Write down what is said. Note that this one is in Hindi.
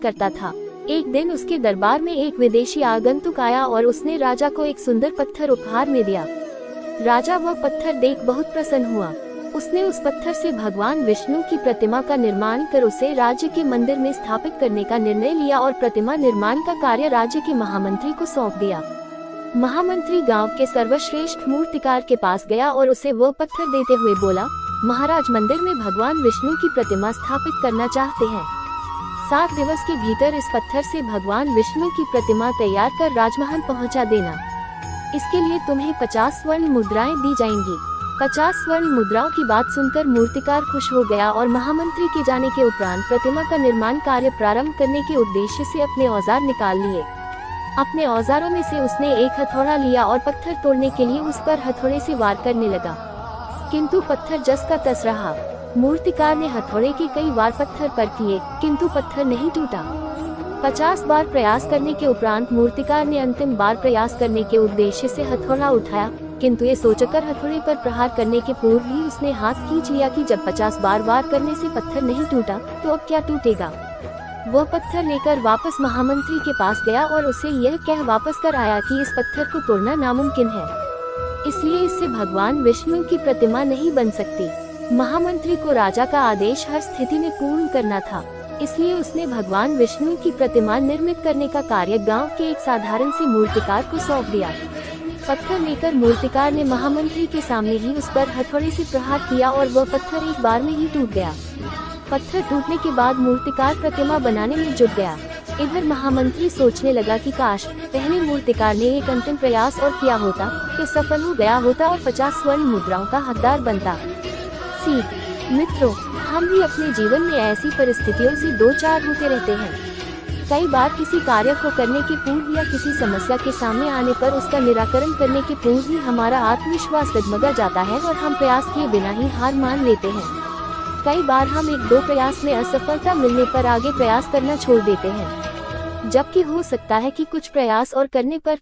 करता था। एक दिन उसके दरबार में एक विदेशी आगंतुक आया और उसने राजा को एक सुंदर पत्थर उपहार में दिया। राजा वह पत्थर देख बहुत प्रसन्न हुआ। उसने उस पत्थर से भगवान विष्णु की प्रतिमा का निर्माण कर उसे राज्य के मंदिर में स्थापित करने का निर्णय लिया और प्रतिमा निर्माण का कार्य राज्य के महामंत्री को सौंप दिया। महामंत्री गांव के सर्वश्रेष्ठ मूर्तिकार के पास गया और उसे वह पत्थर देते हुए बोला, महाराज मंदिर में भगवान विष्णु की प्रतिमा स्थापित करना चाहते हैं। 7 दिवस के भीतर इस पत्थर से भगवान विष्णु की प्रतिमा तैयार कर राजमहल पहुंचा देना। इसके लिए तुम्हें 50 स्वर्ण मुद्राएं दी जाएंगी। 50 स्वर्ण मुद्राओं की बात सुनकर मूर्तिकार खुश हो गया और महामंत्री के जाने के उपरांत प्रतिमा का निर्माण कार्य प्रारंभ करने के उद्देश्य से अपने औजार निकाल लिए। अपने औजारों में से उसने एक हथौड़ा लिया और पत्थर तोड़ने के लिए उस पर हथौड़े से वार करने लगा, किंतु पत्थर जस का तस रहा। मूर्तिकार ने हथौड़े के कई वार पत्थर पर किए, किंतु पत्थर नहीं टूटा। 50 बार प्रयास करने के उपरांत मूर्तिकार ने अंतिम बार प्रयास करने के उद्देश्य से हथौड़ा उठाया, किंतु ये सोचकर हथौड़े पर प्रहार करने के पूर्व ही उसने हाथ खींच लिया कि जब 50 बार वार करने से पत्थर नहीं टूटा तो अब क्या टूटेगा। वह पत्थर लेकर वापस महामंत्री के पास गया और उसे यह कह वापस कर आया कि इस पत्थर को तोड़ना नामुमकिन है, इसलिए इससे भगवान विष्णु की प्रतिमा नहीं बन सकती। महामंत्री को राजा का आदेश हर स्थिति में पूर्ण करना था, इसलिए उसने भगवान विष्णु की प्रतिमा निर्मित करने का कार्य गांव के एक साधारण से मूर्तिकार को सौंप दिया। पत्थर लेकर मूर्तिकार ने महामंत्री के सामने ही उस पर हथौड़े से प्रहार किया और वह पत्थर एक बार में ही टूट गया। पत्थर टूटने के बाद मूर्तिकार प्रतिमा बनाने में जुट गया। इधर महामंत्री सोचने लगा कि काश पहले मूर्तिकार ने एक अंतिम प्रयास और किया होता तो सफल हो गया होता और 50 स्वर्ण मुद्राओं का हकदार बनता। सीख मित्रों, हम भी अपने जीवन में ऐसी परिस्थितियों से दो चार होते रहते हैं। कई बार किसी कार्य को करने के पूर्व या किसी समस्या के सामने आने पर उसका निराकरण करने के पूर्व ही हमारा आत्मविश्वास डगमगा जाता है और हम प्रयास किए बिना ही हार मान लेते हैं। कई बार हम 1-2 प्रयास में असफलता मिलने पर आगे प्रयास करना छोड़ देते हैं, जबकि हो सकता है कि कुछ प्रयास और करने पर